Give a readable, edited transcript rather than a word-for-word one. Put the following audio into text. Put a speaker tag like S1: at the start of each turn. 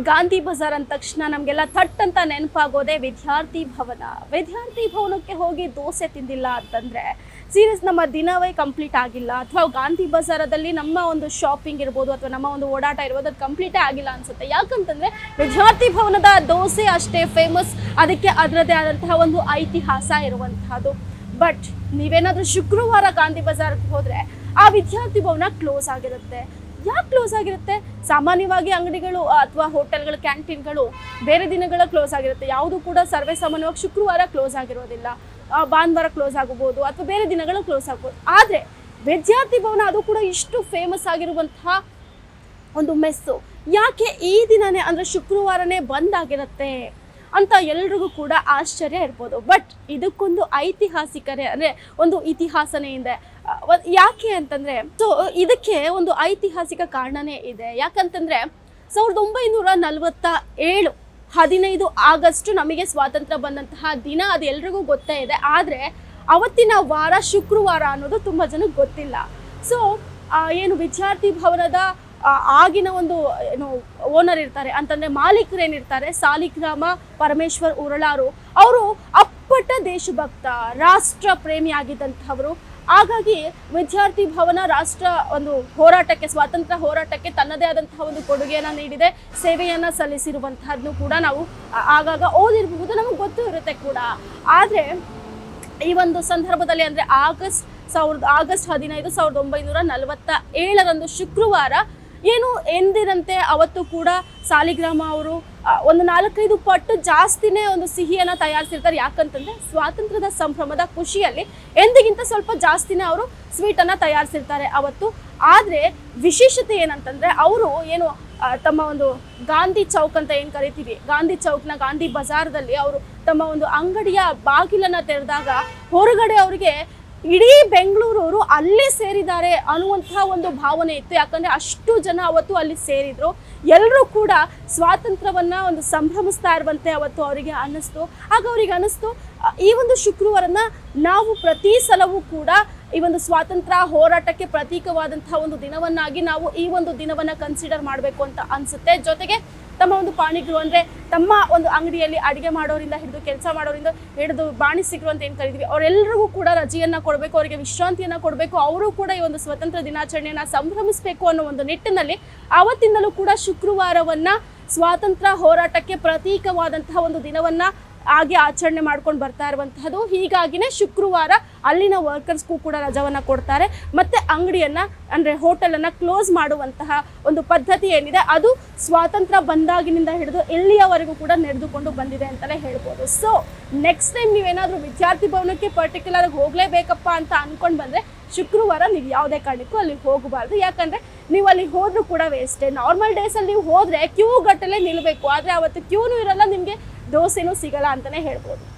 S1: ಗಾಂಧಿ ಬಜಾರ್ ಅಂದ ತಕ್ಷಣ ನಮಗೆಲ್ಲ ಥಟ್ ಅಂತ ನೆನಪಾಗೋದೇ ವಿದ್ಯಾರ್ಥಿ ಭವನ. ವಿದ್ಯಾರ್ಥಿ ಭವನಕ್ಕೆ ಹೋಗಿ ದೋಸೆ ತಿಂದಿಲ್ಲ ಅಂತಂದರೆ ಸೀರಿಯಸ್ ನಮ್ಮ ದಿನವೇ ಕಂಪ್ಲೀಟ್ ಆಗಿಲ್ಲ. ಅಥವಾ ಗಾಂಧಿ ಬಜಾರದಲ್ಲಿ ನಮ್ಮ ಒಂದು ಶಾಪಿಂಗ್ ಇರ್ಬೋದು ಅಥವಾ ನಮ್ಮ ಒಂದು ಓಡಾಟ ಇರ್ಬೋದು, ಅದು ಕಂಪ್ಲೀಟೇ ಆಗಿಲ್ಲ ಅನಿಸುತ್ತೆ. ಯಾಕಂತಂದರೆ ವಿದ್ಯಾರ್ಥಿ ಭವನದ ದೋಸೆ ಅಷ್ಟೇ ಫೇಮಸ್, ಅದಕ್ಕೆ ಅದರದೇ ಆದಂತಹ ಒಂದು ಐತಿಹಾಸ ಇರುವಂತಹದ್ದು. ಬಟ್ ನೀವೇನಾದರೂ ಶುಕ್ರವಾರ ಗಾಂಧಿ ಬಜಾರ್ಗೆ ಹೋದರೆ ಆ ವಿದ್ಯಾರ್ಥಿ ಭವನ ಕ್ಲೋಸ್ ಆಗಿರುತ್ತೆ. ಯಾಕೆ ಕ್ಲೋಸ್ ಆಗಿರುತ್ತೆ? ಸಾಮಾನ್ಯವಾಗಿ ಅಂಗಡಿಗಳು ಅಥವಾ ಹೋಟೆಲ್ಗಳು, ಕ್ಯಾಂಟೀನ್ಗಳು ಬೇರೆ ದಿನಗಳ ಕ್ಲೋಸ್ ಆಗಿರುತ್ತೆ. ಯಾವುದು ಕೂಡ ಸರ್ವೇ ಸಾಮಾನ್ಯವಾಗಿ ಶುಕ್ರವಾರ ಕ್ಲೋಸ್ ಆಗಿರೋದಿಲ್ಲ. ಭಾನುವಾರ ಕ್ಲೋಸ್ ಆಗಬಹುದು ಅಥವಾ ಬೇರೆ ದಿನಗಳು ಕ್ಲೋಸ್ ಆಗ್ಬೋದು. ಆದರೆ ವಿದ್ಯಾರ್ಥಿ ಭವನ ಅದು ಕೂಡ ಇಷ್ಟು ಫೇಮಸ್ ಆಗಿರುವಂತಹ ಒಂದು ಮೆಸ್ಸು ಯಾಕೆ ಈ ದಿನನೇ ಅಂದರೆ ಶುಕ್ರವಾರನೇ ಬಂದ್ ಆಗಿರುತ್ತೆ ಅಂತ ಎಲ್ರಿಗೂ ಕೂಡ ಆಶ್ಚರ್ಯ ಇರ್ಬೋದು. ಬಟ್ ಇದಕ್ಕೊಂದು ಐತಿಹಾಸಿಕರೇ ಅಂದರೆ ಒಂದು ಇತಿಹಾಸನೇ ಇದೆ. ಯಾಕೆ ಅಂತಂದರೆ ಇದಕ್ಕೆ ಒಂದು ಐತಿಹಾಸಿಕ ಕಾರಣನೇ ಇದೆ. ಯಾಕಂತಂದರೆ 1947 15 ಆಗಸ್ಟ್ ನಮಗೆ ಸ್ವಾತಂತ್ರ್ಯ ಬಂದಂತಹ ದಿನ, ಅದು ಎಲ್ರಿಗೂ ಗೊತ್ತೇ ಇದೆ. ಆದರೆ ಅವತ್ತಿನ ವಾರ ಶುಕ್ರವಾರ ಅನ್ನೋದು ತುಂಬ ಜನಕ್ಕೆ ಗೊತ್ತಿಲ್ಲ. ಸೊ ಏನು ವಿದ್ಯಾರ್ಥಿ ಭವನದ ಆಗಿನ ಒಂದು ಏನು ಓನರ್ ಇರ್ತಾರೆ ಅಂತಂದರೆ ಮಾಲೀಕರು ಏನಿರ್ತಾರೆ, ಸಾಲಿಗ್ರಾಮ ಪರಮೇಶ್ವರ್ ಉರಳಾರು, ಅವರು ಅಪ್ಪಟ ದೇಶಭಕ್ತ, ರಾಷ್ಟ್ರ ಪ್ರೇಮಿ ಆಗಿದ್ದಂಥವರು. ಹಾಗಾಗಿ ವಿದ್ಯಾರ್ಥಿ ಭವನ ರಾಷ್ಟ್ರ ಒಂದು ಹೋರಾಟಕ್ಕೆ, ಸ್ವಾತಂತ್ರ್ಯ ಹೋರಾಟಕ್ಕೆ ತನ್ನದೇ ಆದಂತಹ ಒಂದು ಕೊಡುಗೆಯನ್ನು ನೀಡಿದೆ, ಸೇವೆಯನ್ನು ಸಲ್ಲಿಸಿರುವಂತಹದ್ದನ್ನು ಕೂಡ ನಾವು ಆಗಾಗ ಓದಿರಬಹುದು, ನಮಗೆ ಗೊತ್ತೂ ಇರುತ್ತೆ ಕೂಡ. ಆದರೆ ಈ ಒಂದು ಸಂದರ್ಭದಲ್ಲಿ ಅಂದರೆ ಆಗಸ್ಟ್ 15 1947 ಶುಕ್ರವಾರ ಏನು ಎಂದಿರಂತೆ ಅವತ್ತು ಕೂಡ ಸಾಲಿಗ್ರಾಮ ಅವರು ಒಂದು 4-5 ಪಟ್ಟು ಜಾಸ್ತಿನೇ ಒಂದು ಸಿಹಿಯನ್ನು ತಯಾರಿಸಿರ್ತಾರೆ. ಯಾಕಂತಂದರೆ ಸ್ವಾತಂತ್ರ್ಯದ ಸಂಭ್ರಮದ ಖುಷಿಯಲ್ಲಿ ಎಂದಿಗಿಂತ ಸ್ವಲ್ಪ ಜಾಸ್ತಿನೇ ಅವರು ಸ್ವೀಟನ್ನು ತಯಾರಿಸಿರ್ತಾರೆ ಅವತ್ತು. ಆದರೆ ವಿಶೇಷತೆ ಏನಂತಂದರೆ ಅವರು ಏನು ತಮ್ಮ ಒಂದು ಗಾಂಧಿ ಚೌಕ್ ಅಂತ ಏನು ಕರಿತೀವಿ, ಗಾಂಧಿ ಚೌಕ್ನ ಗಾಂಧಿ ಬಜಾರ್ದಲ್ಲಿ ಅವರು ತಮ್ಮ ಒಂದು ಅಂಗಡಿಯ ಬಾಗಿಲನ್ನು ತೆರೆದಾಗ ಹೊರಗಡೆ ಅವರಿಗೆ ಇಡೀ ಬೆಂಗಳೂರವರು ಅಲ್ಲೇ ಸೇರಿದ್ದಾರೆ ಅನ್ನುವಂತಹ ಒಂದು ಭಾವನೆ ಇತ್ತು. ಯಾಕಂದರೆ ಅಷ್ಟು ಜನ ಅವತ್ತು ಅಲ್ಲಿ ಸೇರಿದ್ರು. ಎಲ್ಲರೂ ಕೂಡ ಸ್ವಾತಂತ್ರ್ಯವನ್ನು ಒಂದು ಸಂಭ್ರಮಿಸ್ತಾ ಇರುವಂತೆ ಅವತ್ತು ಅವರಿಗೆ ಅನ್ನಿಸ್ತು. ಆಗ ಅವರಿಗೆ ಅನ್ನಿಸ್ತು, ಈ ಒಂದು ಶುಕ್ರವಾರನ ನಾವು ಪ್ರತಿ ಸಲವೂ ಕೂಡ ಈ ಒಂದು ಸ್ವಾತಂತ್ರ್ಯ ಹೋರಾಟಕ್ಕೆ ಪ್ರತೀಕವಾದಂತಹ ಒಂದು ದಿನವನ್ನಾಗಿ ನಾವು ಈ ಒಂದು ದಿನವನ್ನು ಕನ್ಸಿಡರ್ ಮಾಡಬೇಕು ಅಂತ ಅನಿಸುತ್ತೆ. ಜೊತೆಗೆ ತಮ್ಮ ಒಂದು ಪಾಣಿಗರು ಅಂದರೆ ತಮ್ಮ ಒಂದು ಅಂಗಡಿಯಲ್ಲಿ ಅಡುಗೆ ಮಾಡೋರಿಂದ ಹಿಡಿದು ಕೆಲಸ ಮಾಡೋರಿಂದ ಹಿಡಿದು ಬಾಣಿಸಿಗರು ಅಂತ ಏನು ಕರಿತೀವಿ, ಅವರೆಲ್ಲರಿಗೂ ಕೂಡ ರಜೆಯನ್ನು ಕೊಡಬೇಕು, ಅವರಿಗೆ ವಿಶ್ರಾಂತಿಯನ್ನು ಕೊಡಬೇಕು, ಅವರು ಕೂಡ ಈ ಒಂದು ಸ್ವತಂತ್ರ ದಿನಾಚರಣೆಯನ್ನು ಸಂಭ್ರಮಿಸಬೇಕು ಅನ್ನೋ ಒಂದು ನಿಟ್ಟಿನಲ್ಲಿ ಆವತ್ತಿಂದಲೂ ಕೂಡ ಶುಕ್ರವಾರವನ್ನು ಸ್ವಾತಂತ್ರ್ಯ ಹೋರಾಟಕ್ಕೆ ಪ್ರತೀಕವಾದಂತಹ ಒಂದು ದಿನವನ್ನು ಹಾಗೆ ಆಚರಣೆ ಮಾಡ್ಕೊಂಡು ಬರ್ತಾ ಇರುವಂತಹದ್ದು. ಹೀಗಾಗಿನೇ ಶುಕ್ರವಾರ ಅಲ್ಲಿನ ವರ್ಕರ್ಸ್ಗೂ ಕೂಡ ರಜವನ್ನು ಕೊಡ್ತಾರೆ. ಮತ್ತು ಅಂಗಡಿಯನ್ನು ಅಂದರೆ ಹೋಟೆಲನ್ನು ಕ್ಲೋಸ್ ಮಾಡುವಂತಹ ಒಂದು ಪದ್ಧತಿ ಏನಿದೆ ಅದು ಸ್ವಾತಂತ್ರ್ಯ ಬಂದಾಗಿನಿಂದ ಹಿಡಿದು ಇಲ್ಲಿಯವರೆಗೂ ಕೂಡ ನಡೆದುಕೊಂಡು ಬಂದಿದೆ ಅಂತಲೇ ಹೇಳ್ಬೋದು. ಸೊ ನೆಕ್ಸ್ಟ್ ಟೈಮ್ ನೀವೇನಾದರೂ ವಿದ್ಯಾರ್ಥಿ ಭವನಕ್ಕೆ ಪರ್ಟಿಕ್ಯುಲರ್ ಆಗಿ ಹೋಗಲೇಬೇಕಪ್ಪ ಅಂತ ಅಂದ್ಕೊಂಡು ಬಂದರೆ ಶುಕ್ರವಾರ ನೀವು ಯಾವುದೇ ಕಾರಣಕ್ಕೂ ಅಲ್ಲಿ ಹೋಗಬಾರ್ದು. ಯಾಕಂದರೆ ನೀವು ಅಲ್ಲಿ ಹೋದ್ರೂ ಕೂಡ ವೇಸ್ಟೇ. ನಾರ್ಮಲ್ ಡೇಸಲ್ಲಿ ನೀವು ಹೋದರೆ ಕ್ಯೂ ಗಟ್ಟಲೆ ನಿಲ್ಲಬೇಕು, ಆದರೆ ಅವತ್ತು ಕ್ಯೂನೂ ಇರಲ್ಲ, ನಿಮಗೆ ದೋಸೆನೂ ಸಿಗಲ್ಲ ಅಂತಲೇ ಹೇಳ್ಬೋದು.